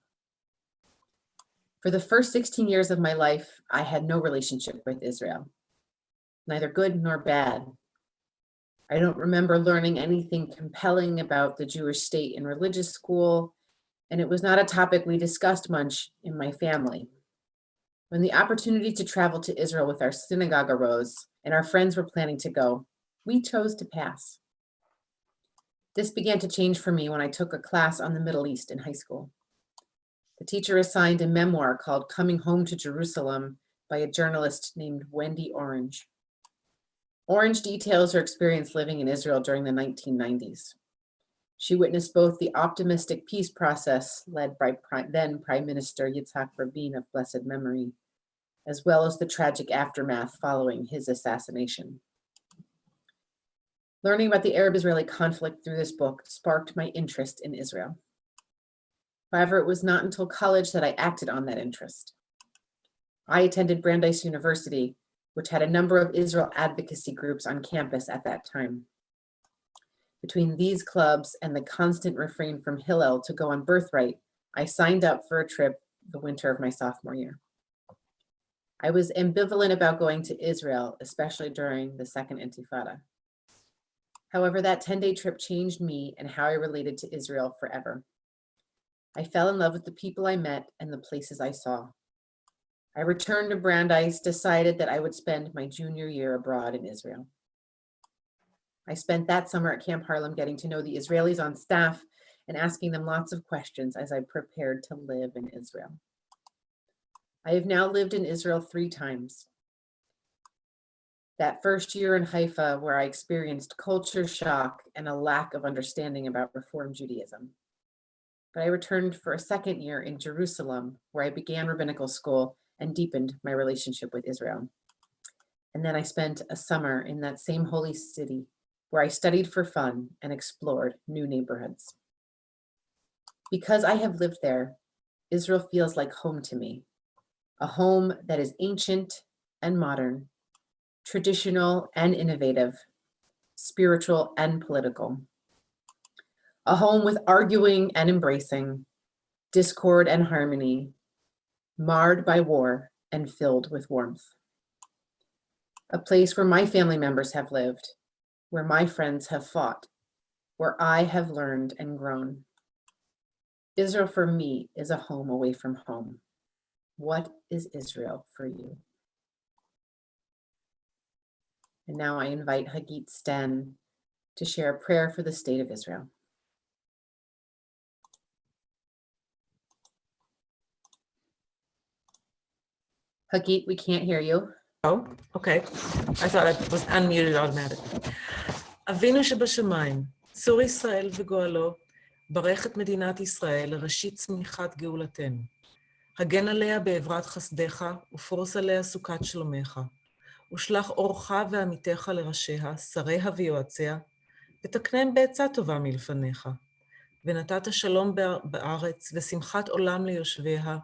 For the first 16 years of my life, I had no relationship with Israel, neither good nor bad. I don't remember learning anything compelling about the Jewish state in religious school, and it was not a topic we discussed much in my family. When the opportunity to travel to Israel with our synagogue arose and our friends were planning to go, we chose to pass. This began to change for me when I took a class on the Middle East in high school. The teacher assigned a memoir called Coming Home to Jerusalem by a journalist named Wendy Orange. Orange details her experience living in Israel during the 1990s. She witnessed both the optimistic peace process led by then Prime Minister Yitzhak Rabin of blessed memory, as well as the tragic aftermath following his assassination. Learning about the Arab-Israeli conflict through this book sparked my interest in Israel. However, it was not until college that I acted on that interest. I attended Brandeis University, which had a number of Israel advocacy groups on campus at that time. Between these clubs and the constant refrain from Hillel to go on birthright, I signed up for a trip the winter of my sophomore year. I was ambivalent about going to Israel, especially during the Second Intifada. However, that 10-day trip changed me and how I related to Israel forever. I fell in love with the people I met and the places I saw. I returned to Brandeis, decided that I would spend my junior year abroad in Israel. I spent that summer at Camp Harlem getting to know the Israelis on staff and asking them lots of questions as I prepared to live in Israel. I have now lived in Israel 3 times. That first year in Haifa, where I experienced culture shock and a lack of understanding about Reform Judaism. But I returned for a second year in Jerusalem, where I began rabbinical school and deepened my relationship with Israel. And then I spent a summer in that same holy city, where I studied for fun and explored new neighborhoods. Because I have lived there, Israel feels like home to me, a home that is ancient and modern, traditional and innovative, spiritual and political. A home with arguing and embracing, discord and harmony, marred by war and filled with warmth. A place where my family members have lived, where my friends have fought, where I have learned and grown. Israel for me is a home away from home. What is Israel for you? And now I invite Hagit Sten to share a prayer for the state of Israel. Hagit, we can't hear you. Oh, okay. I thought I was unmuted automatically. אבינו שבשמיים, צור ישראל וגואלו, ברך את מדינת ישראל לראשית צמיחת גאולתנו. הגן עליה בעברת חסדך, ופרוס עליה סוכת שלומך. ושלח אורך ועמיתך לראשיה, שריה ויועציה, ותקנם בעצה טובה מלפניך. ונתת שלום בארץ, ושמחת עולם ליושביה,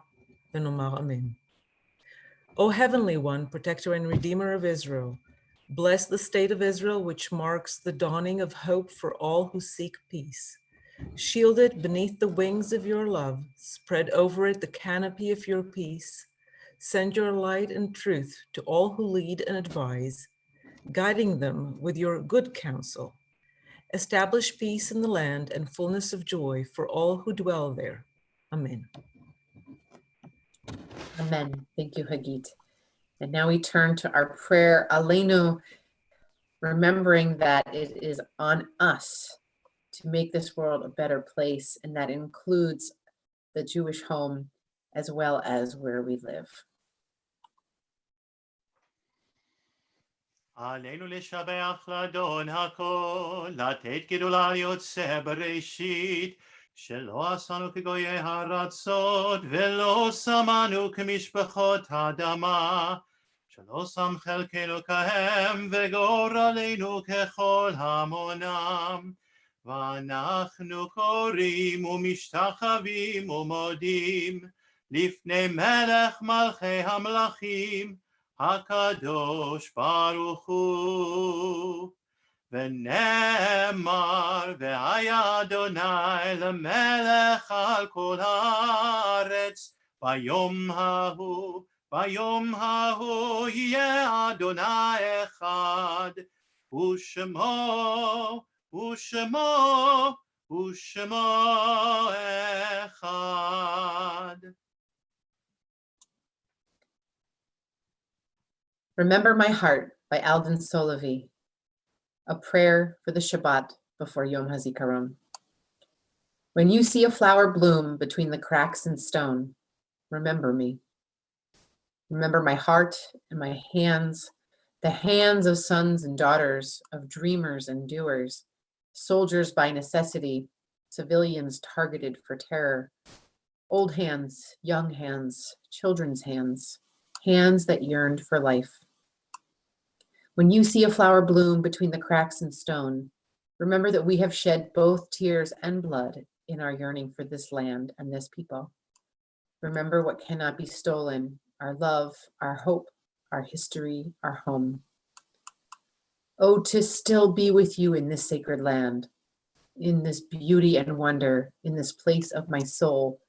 ונאמר אמן. O Heavenly One, Protector and Redeemer of Israel, bless the state of Israel, which marks the dawning of hope for all who seek peace. Shield it beneath the wings of your love, spread over it the canopy of your peace. Send your light and truth to all who lead and advise, guiding them with your good counsel. Establish peace in the land and fullness of joy for all who dwell there. Amen. Amen. Thank you, Hagit. And now we turn to our prayer, Aleinu, remembering that it is on us to make this world a better place, and that includes the Jewish home as well as where we live. עלינו לשבח לאדון הכל, לתת גדולה ליוצא בראשית, שלא עשנו כגויי הארצות, ולא שמנו כמשפחות האדמה, שלא שם חלקנו כהם, וגורלנו ככל המונם. ואנחנו קוראים ומשתחווים ומודים, לפני מלך מלכי המלכים, הקדוש ברוך הוא. ונאמר, והיה אדוני למלך על כל הארץ, ביום ההוא יהיה אדוני אחד, ושמו אחד. Remember My Heart by Alden Solovey, a prayer for the Shabbat before Yom HaZikaron. When you see a flower bloom between the cracks in stone, remember me. Remember my heart and my hands, the hands of sons and daughters, of dreamers and doers, soldiers by necessity, civilians targeted for terror, old hands, young hands, children's hands, hands that yearned for life. When you see a flower bloom between the cracks in stone, remember that we have shed both tears and blood in our yearning for this land and this people. Remember what cannot be stolen, our love, our hope, our history, our home. Oh, to still be with you in this sacred land, in this beauty and wonder, in this place of my soul.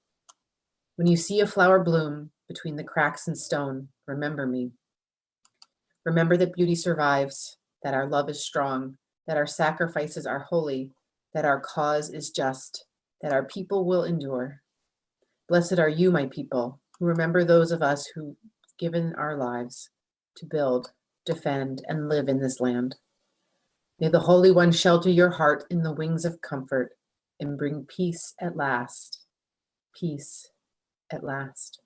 When you see a flower bloom between the cracks in stone, remember me. Remember that beauty survives, that our love is strong, that our sacrifices are holy, that our cause is just, that our people will endure. Blessed are you, my people, who remember those of us who've given our lives to build, defend, and live in this land. May the Holy One shelter your heart in the wings of comfort and bring peace at last. Peace at last.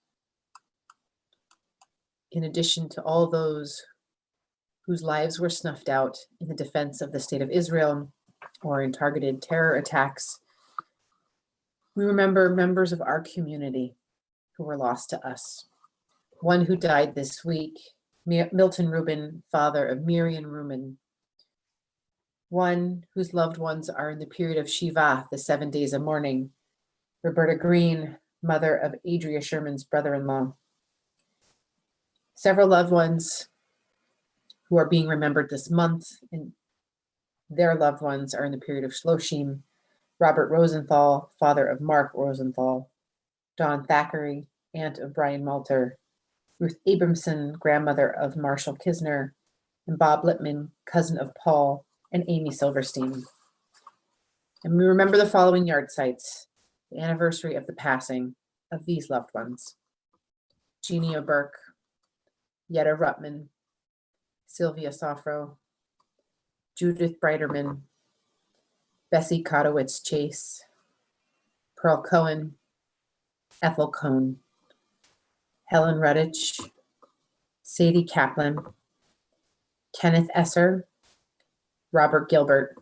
In addition to all those whose lives were snuffed out in the defense of the state of Israel or in targeted terror attacks, we remember members of our community who were lost to us. One who died this week, Milton Rubin, father of Miriam Rubin. One whose loved ones are in the period of Shiva, the 7 days of mourning. Roberta Green, mother of Adria Sherman's brother-in-law. Several loved ones who are being remembered this month, and their loved ones are in the period of Shloshim. Robert Rosenthal, father of Mark Rosenthal. Dawn Thackeray, aunt of Brian Malter. Ruth Abramson, grandmother of Marshall Kisner. And Bob Lippman, cousin of Paul and Amy Silverstein. And we remember the following yard sites, the anniversary of the passing of these loved ones. Jeannie O'Burke, Yetta Ruttman, Sylvia Sofro, Judith Breiterman, Bessie Kotowitz Chase, Pearl Cohen, Ethel Cohn, Helen Rudich, Sadie Kaplan, Kenneth Esser, Robert Gilbert,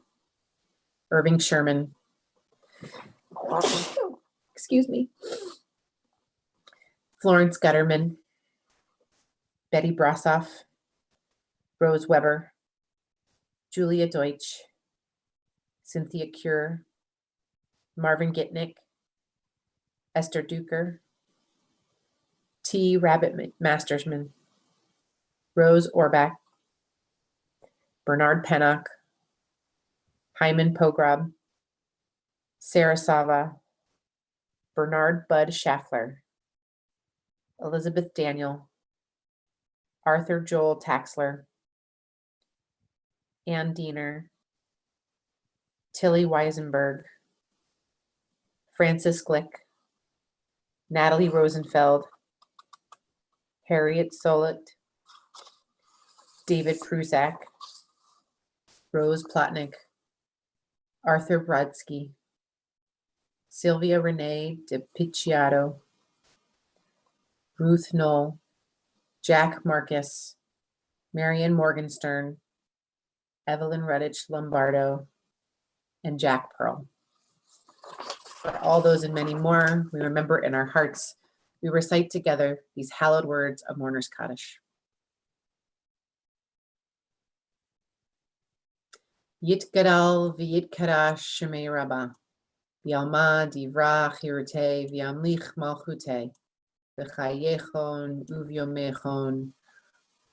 Irving Sherman, excuse me, Florence Gutterman, Betty Brossoff, Rose Weber, Julia Deutsch, Cynthia Cure, Marvin Gitnick, Esther Duker, T. Rabbit Mastersman, Rose Orbach, Bernard Pennock, Hyman Pogrob, Sarah Sava, Bernard Bud Schaffler, Elizabeth Daniel, Arthur Joel Taxler, Ann Diener, Tilly Weisenberg, Francis Glick, Natalie Rosenfeld, Harriet Solot, David Prusak, Rose Plotnick, Arthur Brodsky, Sylvia Renee de Picciotto, Ruth Knoll, Jack Marcus, Marian Morgenstern, Evelyn Redditch Lombardo, and Jack Pearl. For all those and many more, we remember in our hearts, we recite together these hallowed words of Mourner's Kaddish. Yitgadal v'yitkadash shemei Rabbah, v'yalma divrach hirutei v'yamlich malchutei, v'chayechon uv'yomechon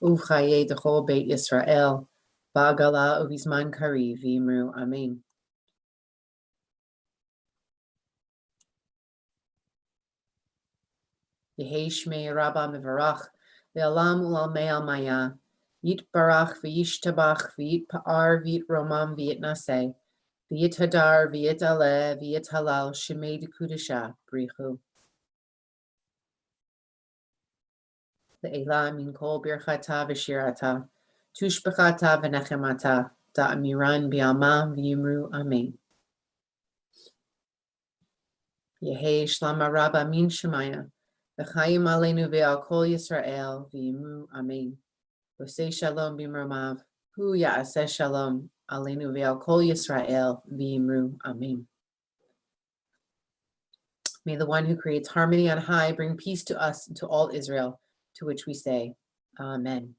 uv'chayei d'chol beit Yisrael, v'agala uv'izman kari v'yimru amen. Yehei shmei Rabbah mevarach, ve'alam u'almei al-maya, yitbarach v'yishtabach v'yitpa'ar v'yitromam v'yitnaseh, v'yithadar v'yitaleh v'yithalal shemei d'kudasha brichu. Le'ela min kol birchata v'shirata, tushbechata v'nechemata, da'amiran bi'alma v'yimru amen. Yehei shlama Rabbah min shemaya, v'chayim aleinu ve'al kol Yisrael v'yimru amen. V'osei shalom b'mromav, hu ya'aseh shalom aleinu ve'al kol Yisrael v'yimru amen. May the one who creates harmony on high bring peace to us and to all Israel, to which we say, Amen.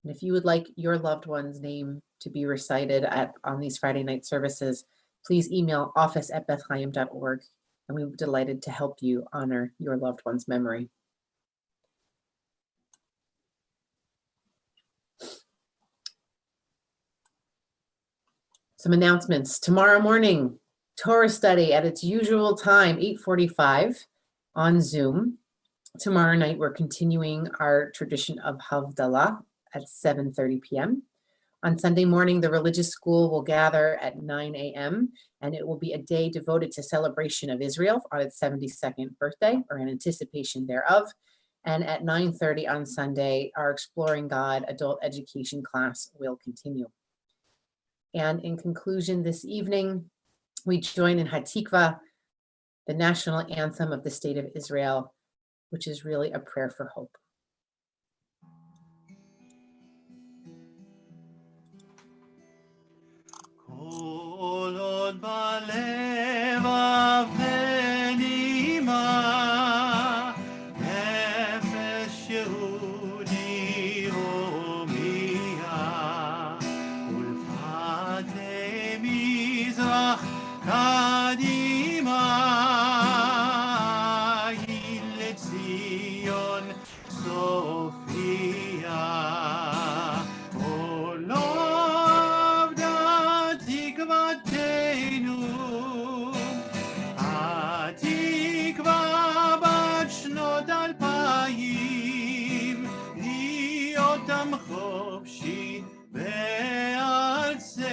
And if you would like your loved one's name to be recited on these Friday night services, please email office@bethchaim.org, and we'll be delighted to help you honor your loved one's memory. Some announcements. Tomorrow morning, Torah study at its usual time, 8:45 on Zoom. Tomorrow night, we're continuing our tradition of Havdalah at 7:30 p.m. On Sunday morning, the religious school will gather at 9 a.m., and it will be a day devoted to celebration of Israel on its 72nd birthday, or in anticipation thereof. And at 9:30 on Sunday, our Exploring God adult education class will continue. And in conclusion, this evening, we join in Hatikva, the national anthem of the state of Israel, which is really a prayer for hope. כל עוד בלבב פנימה, נפש יהודי הומייה, ולפתי מזרח קדימה, היא לציון סופיה. חופשי בארצנו,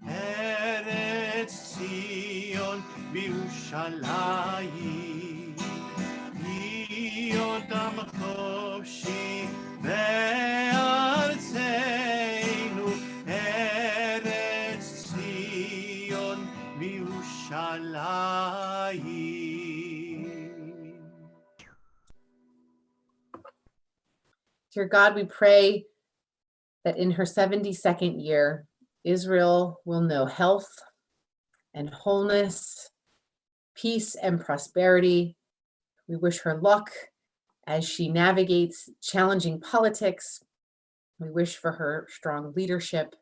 ארץ ציון בירושלים. להיות עם חופשי בארצנו, ארץ ציון בירושלים. Dear God, we pray that in her 72nd year, Israel will know health and wholeness, peace and prosperity. We wish her luck as she navigates challenging politics. We wish for her strong leadership,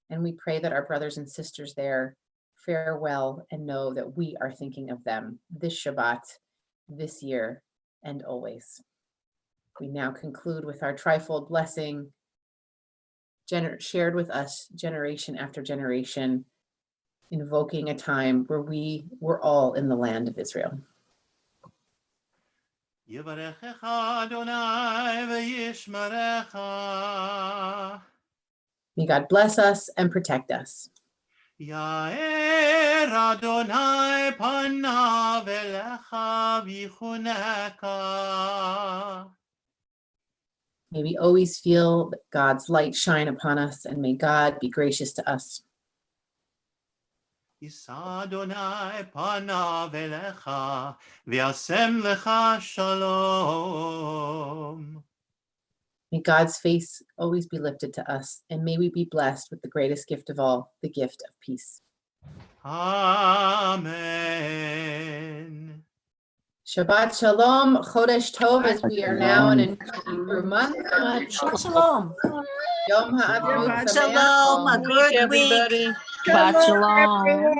and we pray that our brothers and sisters there fare well and know that we are thinking of them this Shabbat, this year, and always. We now conclude with our trifold blessing, shared with us generation after generation, invoking a time where we were all in the land of Israel. Yivarechecha Adonai v'yishmerecha. May God bless us and protect us. Ya'er Adonai panav elecha v'yichuneka. May we always feel God's light shine upon us, and may God be gracious to us. Yisa Adonai panav elecha v'yasem lecha shalom. May God's face always be lifted to us, and may we be blessed with the greatest gift of all, the gift of peace. Amen. Shabbat Shalom, Chodesh Tov, as we are now in a Hebrew month. Shabbat Shalom. Yom HaAtzmaut Shabbat Sameach. Shalom, a good week. Everybody. Shabbat Shalom.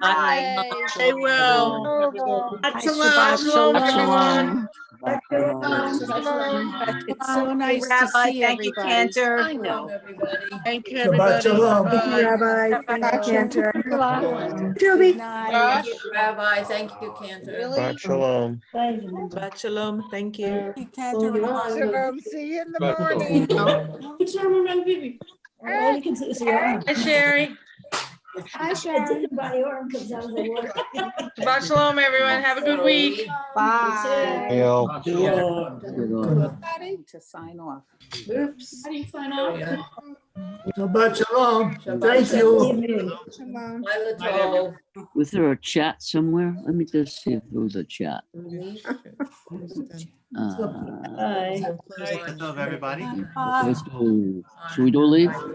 Bye. Stay well. Shabbat Shalom, everyone. It's so nice to Rabbi, see thank you, everybody. Cantor. I know. Thank you, Shabbat everybody. shalom. Bye. Rabbi. Cantor. Juby. Thank you, Rabbi. Thank you, Cantor. Really? Shalom. Shabbat shalom. Thank you. Shalom. See you in the morning. Hi, Sherry. Hi, Sharon. Shabbat shalom, everyone. Have a good week. Bye. To sign off. Oops. How do you sign off? Shabbat shalom. Thank you. Was there a chat somewhere? Let me just see if there was a chat. Boker tov, everybody. Okay, so should we do leave? All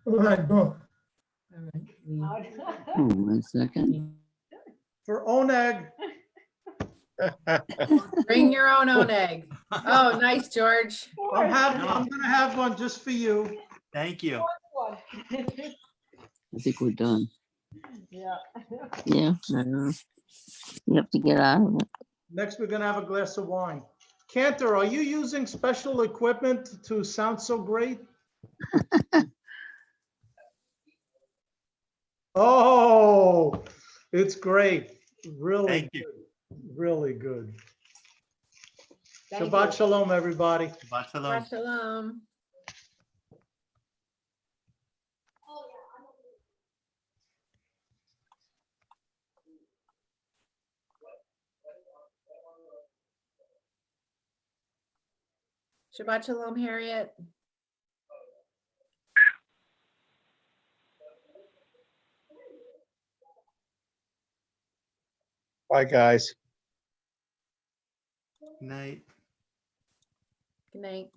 right, go. Oh, 1 second. For Oneg. Bring your own oneg. Oh, nice, George. I'm gonna have one just for you. Thank you. I think we're done. Yeah. Yeah, I know. You have to get out of it. Next, we're gonna have a glass of wine. Cantor, are you using special equipment to sound so great? Oh, it's great. Really Thank you. good. Really good. Thank Shabbat you. shalom, everybody. Shabbat shalom. Shabbat Shalom. Shabbat Shalom, Harriet. Bye, guys. Good night. Good night.